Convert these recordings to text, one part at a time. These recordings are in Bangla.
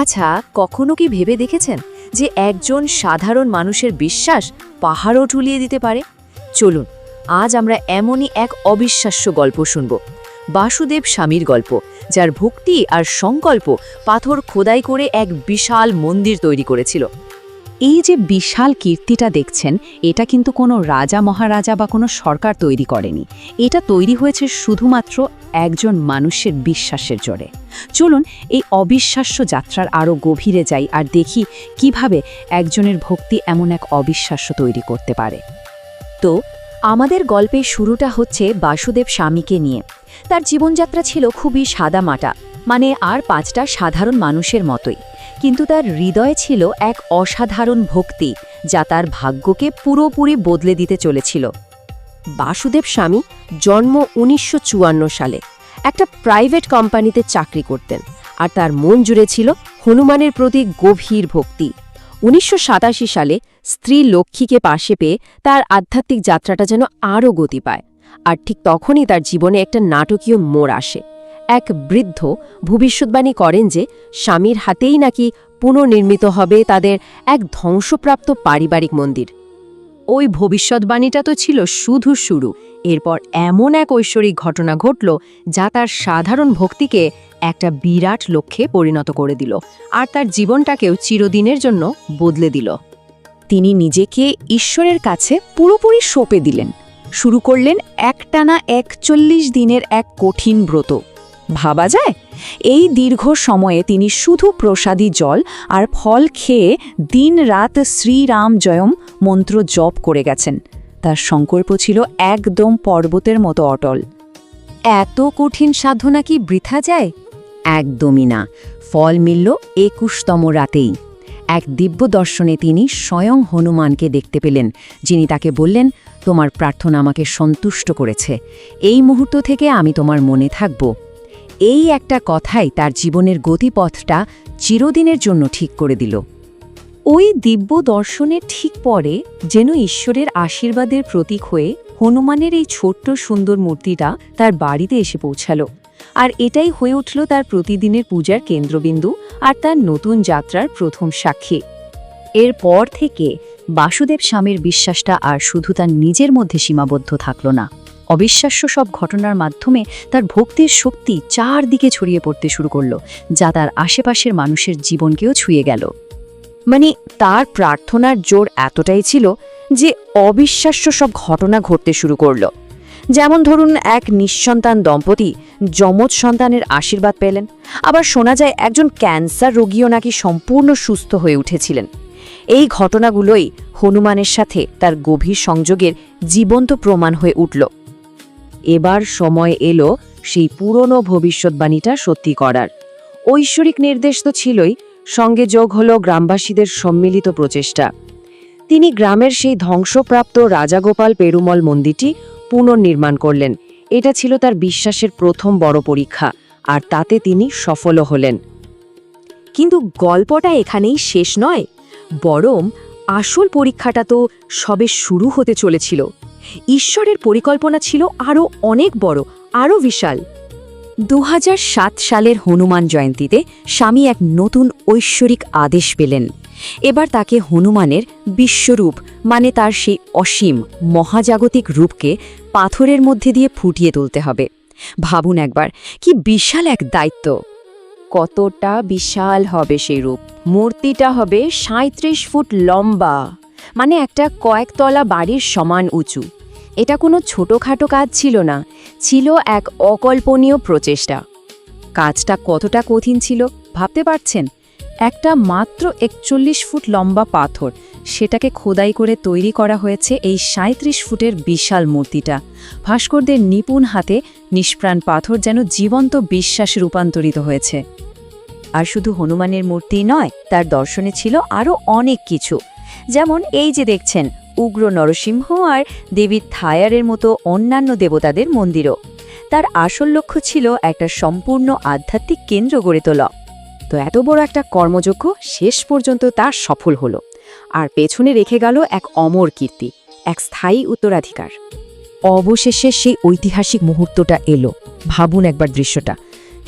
আচ্ছা, কখনো কি ভেবে দেখেছেন যে একজন সাধারণ মানুষের বিশ্বাস পাহাড়ও টুলিয়ে দিতে পারে? চলুন, আজ আমরা এমনই এক অবিশ্বাস্য গল্প শুনব। বাসুদেব স্বামীর গল্প, যার ভক্তি আর সংকল্প পাথর খোদাই করে এক বিশাল মন্দির তৈরি করেছিল। এই যে বিশাল কীর্তিটা দেখছেন, এটা কিন্তু কোনো রাজা মহারাজা বা কোনো সরকার তৈরি করেনি। এটা তৈরি হয়েছে শুধুমাত্র একজন মানুষের বিশ্বাসের জোরে। চলুন এই অবিশ্বাস্য যাত্রার আরও গভীরে যাই আর দেখি কিভাবে একজনের ভক্তি এমন এক অবিশ্বাস্য তৈরি করতে পারে। তো আমাদের গল্পের শুরুটা হচ্ছে বাসুদেব স্বামীকে নিয়ে। তার জীবনযাত্রা ছিল খুবই সাদামাটা, মানে আর পাঁচটা সাধারণ মানুষের মতোই, কিন্তু তার হৃদয়ে ছিল এক অসাধারণ ভক্তি যা তার ভাগ্যকে পুরোপুরি বদলে দিতে চলেছিল। বাসুদেব স্বামী জন্ম ১৯৫৪ সালে একটা প্রাইভেট কোম্পানিতে চাকরি করতেন, আর তার মন জুড়ে ছিল হনুমানের প্রতি গভীর ভক্তি। ১৯৮৭ সালে স্ত্রী লক্ষ্মীকে পাশে পেয়ে তার আধ্যাত্মিক যাত্রাটা যেন আরও গতি পায়। আর ঠিক তখনই তার জীবনে একটা নাটকীয় মোড় আসে। এক বৃদ্ধ ভবিষ্যৎবাণী করেন যে স্বামীর হাতেই নাকি পুনর্নির্মিত হবে তাদের এক ধ্বংসপ্রাপ্ত পারিবারিক মন্দির। ওই ভবিষ্যৎবাণীটা তো ছিল শুধু শুরু। এরপর এমন এক ঐশ্বরিক ঘটনা ঘটল যা তার সাধারণ ভক্তিকে একটা বিরাট লক্ষ্যে পরিণত করে দিল, আর তার জীবনটাকেও চিরদিনের জন্য বদলে দিল। তিনি নিজেকে ঈশ্বরের কাছে পুরোপুরি সঁপে দিলেন। শুরু করলেন একটানা ৪১ দিনের এক কঠিন ব্রত। ভাবা যায়, এই দীর্ঘ সময়ে তিনি শুধু প্রসাদী জল আর ফল খেয়ে দিন-রাত শ্রীরাম জয়ম মন্ত্র জপ করে গেছেন। তার সংকল্প ছিল একদম পর্বতের মতো অটল। এত কঠিন সাধনা কি বৃথা যায়? একদমই না। ফল মিলল ২১তম রাতেই। এক দিব্য দর্শনে তিনি স্বয়ং হনুমানকে দেখতে পেলেন, যিনি তাকে বললেন, তোমার প্রার্থনা আমাকে সন্তুষ্ট করেছে, এই মুহূর্ত থেকে আমি তোমার মনে থাকব। এই একটা কথাই তার জীবনের গতিপথটা চিরদিনের জন্য ঠিক করে দিল। ওই দিব্য দর্শনের ঠিক পরে যেন ঈশ্বরের আশীর্বাদের প্রতীক হয়ে হনুমানের এই ছোট্ট সুন্দর মূর্তিটা তার বাড়িতে এসে পৌঁছালো। আর এটাই হয়ে উঠল তার প্রতিদিনের পূজার কেন্দ্রবিন্দু আর তার নতুন যাত্রার প্রথম সাক্ষী। এরপর থেকে বাসুদেব স্বামীর বিশ্বাসটা আর শুধু তার নিজের মধ্যে সীমাবদ্ধ থাকল না। অবিশ্বাস্য সব ঘটনার মাধ্যমে তার ভক্তির শক্তি চারদিকে ছড়িয়ে পড়তে শুরু করল, যা তার আশেপাশের মানুষের জীবনকেও ছুঁয়ে গেল। মানে তার প্রার্থনার জোর এতটাই ছিল যে অবিশ্বাস্য সব ঘটনা ঘটতে শুরু করল। যেমন ধরুন, এক নিঃসন্তান দম্পতি যমজ সন্তানের আশীর্বাদ পেলেন। আবার শোনা যায় একজন ক্যান্সার রোগীও নাকি সম্পূর্ণ সুস্থ হয়ে উঠেছিলেন। এই ঘটনাগুলোই হনুমানের সাথে তার গভীর সংযোগের জীবন্ত প্রমাণ হয়ে উঠল। এবার সময় এলো সেই পুরনো ভবিষ্যৎবাণীটা সত্যি করার। ঐশ্বরিক নির্দেশ তো ছিলই, সঙ্গে যোগ হলো গ্রামবাসীদের সম্মিলিত প্রচেষ্টা। তিনি গ্রামের সেই ধ্বংসপ্রাপ্ত রাজাগোপাল পেরুমল মন্দিরটি পুনর্নির্মাণ করলেন। এটা ছিল তার বিশ্বাসের প্রথম বড় পরীক্ষা, আর তাতে তিনি সফলও হলেন। কিন্তু গল্পটা এখানেই শেষ নয়, বরং আসল পরীক্ষাটা তো সবে শুরু হতে চলেছিল। ঈশ্বরের পরিকল্পনা ছিল আরও অনেক বড়, আরও বিশাল। ২০০৭ সালের হনুমান জয়ন্তীতে স্বামী এক নতুন ঐশ্বরিক আদেশ পেলেন। এবার তাকে হনুমানের বিশ্বরূপ, মানে তার সেই অসীম মহাজাগতিক রূপকে পাথরের মধ্যে দিয়ে ফুটিয়ে তুলতে হবে। ভাবুন একবার, কি বিশাল এক দায়িত্ব! কতটা বিশাল হবে সেই রূপ! মূর্তিটা হবে ৩৭ ফুট লম্বা, মানে একটা কয়েকতলা বাড়ির সমান উঁচু। এটা কোনো ছোটোখাটো কাজ ছিল না, ছিল এক অকল্পনীয় প্রচেষ্টা। কাজটা কতটা কঠিন ছিল ভাবতে পারছেন? একটা মাত্র ৪১ ফুট লম্বা পাথর, সেটাকে খোদাই করে তৈরি করা হয়েছে এই ৩৭ ফুটের বিশাল মূর্তিটা। ভাস্করদের নিপুণ হাতে নিষ্প্রাণ পাথর যেন জীবন্ত বিশ্বাসে রূপান্তরিত হয়েছে। আর শুধু হনুমানের মূর্তি নয়, তার দর্শনে ছিল আরও অনেক কিছু। যেমন এই যে দেখছেন, উগ্র নরসিংহ আর দেবী থায়ারের মতো অন্যান্য দেবতাদের মন্দিরও। তার আসল লক্ষ্য ছিল একটা সম্পূর্ণ আধ্যাত্মিক কেন্দ্র গড়ে তোলা। তো এত বড় একটা কর্মযজ্ঞ শেষ পর্যন্ত তার সফল হলো, আর পেছনে রেখে গেল এক অমর কীর্তি, এক স্থায়ী উত্তরাধিকার। অবশেষে সেই ঐতিহাসিক মুহূর্তটা এলো। ভাবুন একবার দৃশ্যটা,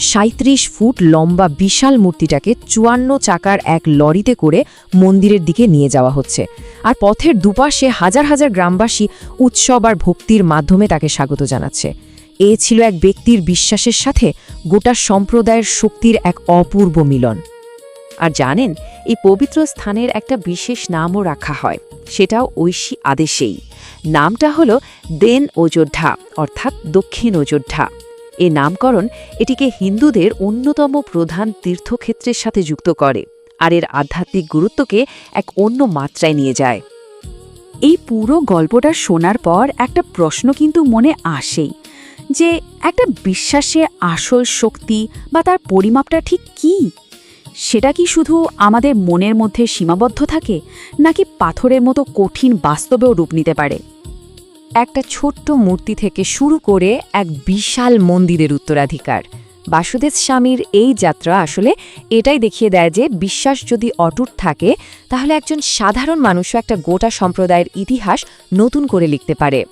৩৭ ফুট লম্বা বিশাল মূর্তিটাকে ৫৪ চাকার এক লরিতে করে মন্দিরের দিকে নিয়ে যাওয়া হচ্ছে, আর পথের দুপাশে হাজার হাজার গ্রামবাসী উৎসব আর ভক্তির মাধ্যমে তাকে স্বাগত জানাচ্ছে। এ ছিল এক ব্যক্তির বিশ্বাসের সাথে গোটা সম্প্রদায়ের শক্তির এক অপূর্ব মিলন। আর জানেন, এই পবিত্র স্থানের একটা বিশেষ নামও রাখা হয়, সেটাও ঐশী আদেশেই। নামটা হলো দেন অযোধ্যা, অর্থাৎ দক্ষিণ অযোধ্যা। এই নামকরণ এটিকে হিন্দুদের অন্যতম প্রধান তীর্থক্ষেত্রের সাথে যুক্ত করে, আর এর আধ্যাত্মিক গুরুত্বকে এক অন্য মাত্রায় নিয়ে যায়। এই পুরো গল্পটা শোনার পর একটা প্রশ্ন কিন্তু মনে আসেই, যে একটা বিশ্বাসের আসল শক্তি বা তার পরিমাপটা ঠিক কী? সেটা কি শুধু আমাদের মনের মধ্যে সীমাবদ্ধ থাকে, নাকি পাথরের মতো কঠিন বাস্তবেও রূপ নিতে পারে? একটা ছোট্ট মূর্তি থেকে শুরু করে এক বিশাল মন্দিরের উত্তরাধিকার। বাসুদেব স্বামীর এই যাত্রা আসলে এটাই দেখিয়ে দেয় যে বিশ্বাস যদি অটুট থাকে, তাহলে একজন সাধারণ মানুষও একটা গোটা সম্প্রদায়ের ইতিহাস নতুন করে লিখতে পারে।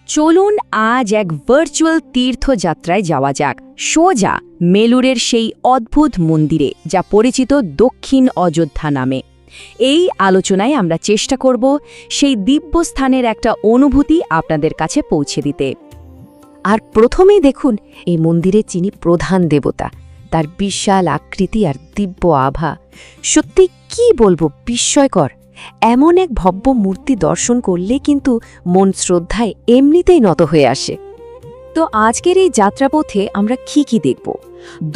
চলুন আজ এক ভার্চুয়াল তীর্থযাত্রায় যাওয়া যাক, সোজা মেলুরের সেই অদ্ভুত মন্দিরে, যা পরিচিত দক্ষিণ অযোধ্যা নামে। এই আলোচনায় আমরা চেষ্টা করব সেই দিব্য স্থানের একটা অনুভূতি আপনাদের কাছে পৌঁছে দিতে। আর প্রথমেই দেখুন, এই মন্দিরে যিনি প্রধান দেবতা, তার বিশাল আকৃতি আর দিব্য আভা সত্যি কি বলবো, বিস্ময়কর। এমন এক ভব্য মূর্তি দর্শন করলে কিন্তু মন শ্রদ্ধায় এমনিতেই নত হয়ে আসে। তো আজকের এই যাত্রাপথে আমরা কি দেখব?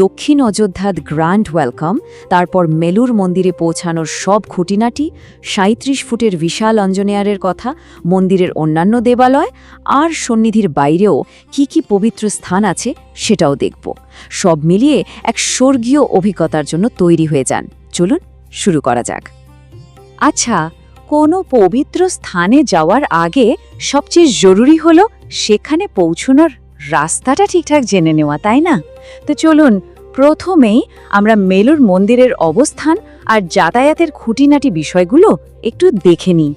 দক্ষিণ অযোধ্যার গ্র্যান্ড ওয়েলকাম, তারপর মেলুর মন্দিরে পৌঁছানোর সব খুঁটিনাটি, ৩৭ ফুটের বিশাল অঞ্জনেয়ারের কথা, মন্দিরের অন্যান্য দেবালয়, আর সন্নিধির বাইরেও কি পবিত্র স্থান আছে সেটাও দেখব। সব মিলিয়ে এক স্বর্গীয় অভিজ্ঞতার জন্য তৈরি হয়ে যান। চলুন শুরু করা যাক। আচ্ছা, কোনো পবিত্র স্থানে যাওয়ার আগে সবচেয়ে জরুরি হলো সেখানে পৌঁছানোর রাস্তাটা ঠিকঠাক জেনে নেওয়া, তাই না? তো চলুন প্রথমেই আমরা মেলুর মন্দিরের অবস্থান আর যাতায়াতের খুঁটিনাটি বিষয়গুলো একটু দেখে নিই।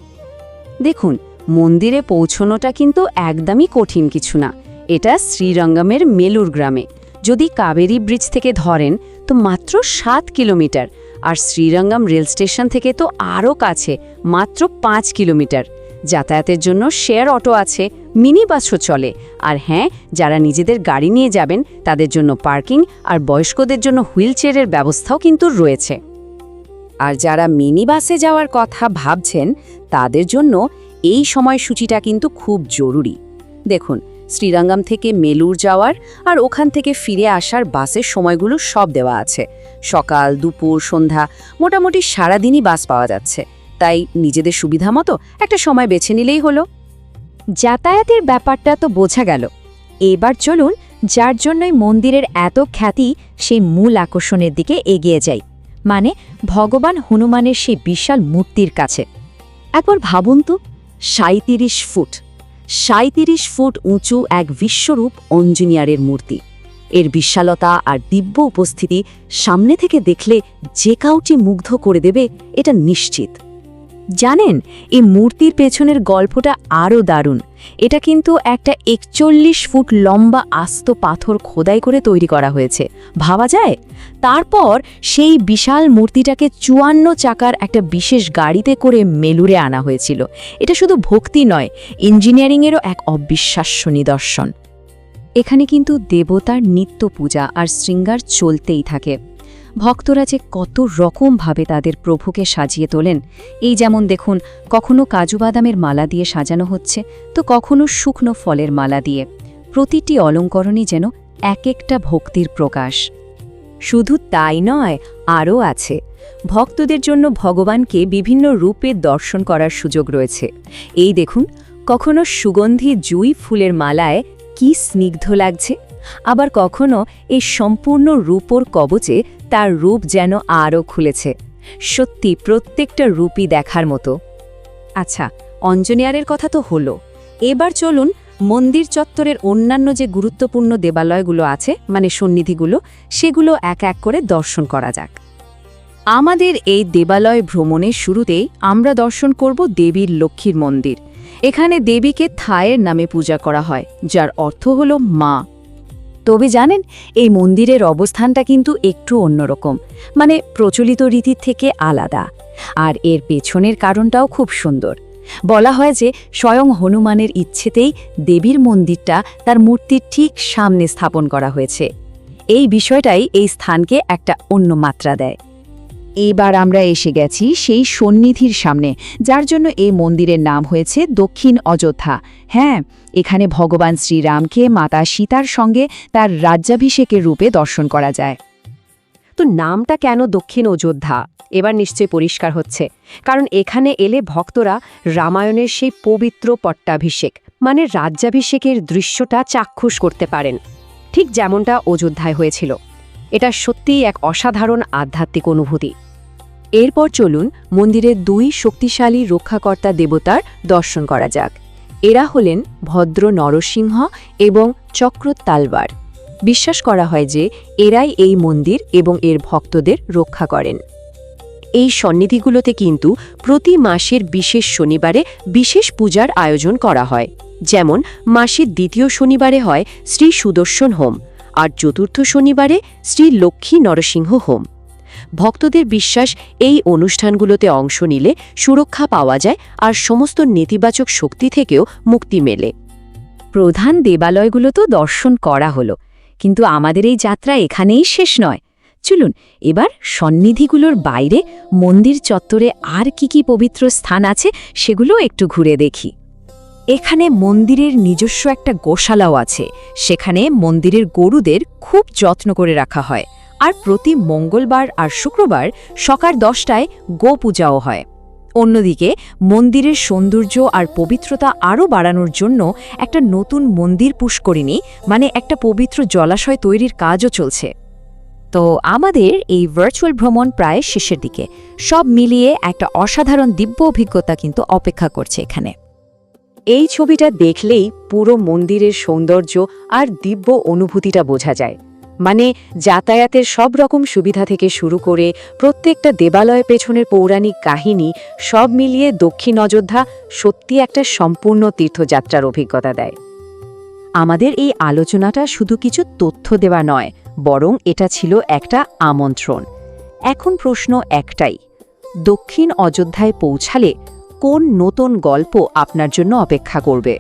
দেখুন, মন্দিরে পৌঁছানোটা কিন্তু একদমই কঠিন কিছু না। এটা শ্রীরঙ্গমের মেলুর গ্রামে। যদি কাবেরী ব্রিজ থেকে ধরেন তো মাত্র ৭ কিলোমিটার, আর শ্রীরঙ্গম রেল স্টেশন থেকে তো আরও কাছে, মাত্র ৫ কিলোমিটার। যাতায়াতের জন্য শেয়ার অটো আছে, মিনি বাসও চলে। আর হ্যাঁ, যারা নিজেদের গাড়ি নিয়ে যাবেন তাদের জন্য পার্কিং আর বয়স্কদের জন্য হুইলচেয়ারের ব্যবস্থাও কিন্তু রয়েছে। আর যারা মিনি বাসে যাওয়ার কথা ভাবছেন তাদের জন্য এই সময়সূচিটা কিন্তু খুব জরুরি। দেখুন, শ্রীরঙ্গম থেকে মেলুর যাওয়ার আর ওখান থেকে ফিরে আসার বাসের সময়গুলো সব দেওয়া আছে। সকাল, দুপুর, সন্ধ্যা, মোটামুটি সারাদিনই বাস পাওয়া যাচ্ছে। তাই নিজেদের সুবিধা মতো একটা সময় বেছে নিলেই হলো। যাতায়াতের ব্যাপারটা তো বোঝা গেল। এবার চলুন যার জন্যই মন্দিরের এত খ্যাতি সেই মূল আকর্ষণের দিকে এগিয়ে যাই, মানে ভগবান হনুমানের সেই বিশাল মূর্তির কাছে। একবার ভাবুন তো, ৩৭ ফুট উঁচু এক বিশ্বরূপ অঞ্জনিয়ারের মূর্তি। এর বিশালতা আর দিব্য উপস্থিতি সামনে থেকে দেখলে যে কাউকে মুগ্ধ করে দেবে, এটা নিশ্চিত। জানেন, এই মূর্তির পেছনের গল্পটা আরও দারুণ। এটা কিন্তু একটা ৪১ ফুট লম্বা আস্ত পাথর খোদাই করে তৈরি করা হয়েছে, ভাবা যায়? তারপর সেই বিশাল মূর্তিটাকে ৫৪ চাকার একটা বিশেষ গাড়িতে করে মেলুরে আনা হয়েছিল। এটা শুধু ভক্তি নয়, ইঞ্জিনিয়ারিংয়েরও এক অবিশ্বাস্য নিদর্শন। এখানে কিন্তু দেবতার নিত্য পূজা আর শৃঙ্গার চলতেই থাকে। ভক্তরা যে কত রকমভাবে তাদের প্রভুকে সাজিয়ে তোলেন। এই যেমন দেখুন, কখনো কাজু বাদামের মালা দিয়ে সাজানো হচ্ছে, তো কখনো শুকনো ফলের মালা দিয়ে। প্রতিটি অলঙ্করণই যেন এক একটা ভক্তির প্রকাশ। শুধু তাই নয়, আরও আছে। ভক্তদের জন্য ভগবানকে বিভিন্ন রূপে দর্শন করার সুযোগ রয়েছে। এই দেখুন, কখনো সুগন্ধি জুঁই ফুলের মালায় কি স্নিগ্ধ লাগছে, আবার কখনো এই সম্পূর্ণ রূপোর কবচে তার রূপ যেন আরও খুলেছে। সত্যি প্রত্যেকটা রূপই দেখার মতো। আচ্ছা, অঞ্জনেয়ারের কথা তো হলো, এবার চলুন মন্দির চত্বরের অন্যান্য যে গুরুত্বপূর্ণ দেবালয়গুলো আছে মানে সন্নিধিগুলো সেগুলো এক এক করে দর্শন করা যাক। আমাদের এই দেবালয় ভ্রমণের শুরুতেই আমরা দর্শন করব দেবীর লক্ষ্মীর মন্দির। এখানে দেবীকে থায়ের নামে পূজা করা হয়, যার অর্থ হল মা। তবে জানেন, এই মন্দিরের অবস্থানটা কিন্তু একটু অন্যরকম, মানে প্রচলিত রীতির থেকে আলাদা। আর এর পেছনের কারণটাও খুব সুন্দর। বলা হয় যে স্বয়ং হনুমানের ইচ্ছেতেই দেবীর মন্দিরটা তার মূর্তির ঠিক সামনে স্থাপন করা হয়েছে। এই বিষয়টাই এই স্থানকে একটা অন্য মাত্রা দেয়। এইবার আমরা এসে গেছি সেই সন্নিধির সামনে, যার জন্য এই মন্দিরের নাম হয়েছে দক্ষিণ অযোধ্যা। হ্যাঁ, এখানে ভগবান শ্রীরামকে মাতা সীতার সঙ্গে তার রাজ্যাভিষেকের রূপে দর্শন করা যায়। তো নামটা কেন দক্ষিণ অযোধ্যা এবার নিশ্চয়ই পরিষ্কার হচ্ছে, কারণ এখানে এলে ভক্তরা রামায়ণের সেই পবিত্র পট্টাভিষেক মানে রাজ্যাভিষেকের দৃশ্যটা চাক্ষুষ করতে পারেন, ঠিক যেমনটা অযোধ্যায় হয়েছিল। এটা সত্যিই এক অসাধারণ আধ্যাত্মিক অনুভূতি। এরপর চলুন মন্দিরের দুই শক্তিশালী রক্ষাকর্তা দেবতার দর্শন করা যাক। এরা হলেন ভদ্র নরসিংহ এবং চক্র তালবার। বিশ্বাস করা হয় যে এরাই এই মন্দির এবং এর ভক্তদের রক্ষা করেন। এই সন্নিধিগুলোতে কিন্তু প্রতি মাসের বিশেষ শনিবারে বিশেষ পূজার আয়োজন করা হয়। যেমন মাসের দ্বিতীয় শনিবারে হয় শ্রী সুদর্শন হোম, আর চতুর্থ শনিবারে শ্রী লক্ষ্মী নরসিংহ হোম। ভক্তদের বিশ্বাস এই অনুষ্ঠানগুলোতে অংশ নিলে সুরক্ষা পাওয়া যায় আর সমস্ত নেতিবাচক শক্তি থেকেও মুক্তি মেলে। প্রধান দেবালয়গুলো তো দর্শন করা হলো, কিন্তু আমাদের এই যাত্রা এখানেই শেষ নয়। চলুন এবার সন্নিধিগুলোর বাইরে মন্দির চত্বরে আর কি পবিত্র স্থান আছে সেগুলো একটু ঘুরে দেখি। এখানে মন্দিরের নিজস্ব একটা গোশালাও আছে। সেখানে মন্দিরের গরুদের খুব যত্ন করে রাখা হয়, আর প্রতি মঙ্গলবার আর শুক্রবার সকাল 10টায় গো পূজাও হয়। অন্যদিকে মন্দিরের সৌন্দর্য আর পবিত্রতা আরও বাড়ানোর জন্য একটা নতুন মন্দির পুষ্করিণী মানে একটা পবিত্র জলাশয় তৈরির কাজও চলছে। তো আমাদের এই ভার্চুয়াল ভ্রমণ প্রায় শেষের দিকে। সব মিলিয়ে একটা অসাধারণ দিব্য অভিজ্ঞতা কিন্তু অপেক্ষা করছে এখানে। এই ছবিটা দেখলেই পুরো মন্দিরের সৌন্দর্য আর দিব্য অনুভূতিটা বোঝা যায়। মানে যাতায়াতের সব রকম সুবিধা থেকে শুরু করে প্রত্যেকটা দেবালয়ের পেছনের পৌরাণিক কাহিনী সব মিলিয়ে দক্ষিণ অযোধ্যা সত্যি একটা সম্পূর্ণ তীর্থযাত্রার অভিজ্ঞতা দেয়। আমাদের এই আলোচনাটা শুধু কিছু তথ্য দেওয়া নয়, বরং এটা ছিল একটা আমন্ত্রণ। এখন প্রশ্ন একটাই, দক্ষিণ অযোধ্যায় পৌঁছালে কোন নতুন গল্প আপনার জন্য অপেক্ষা করবে?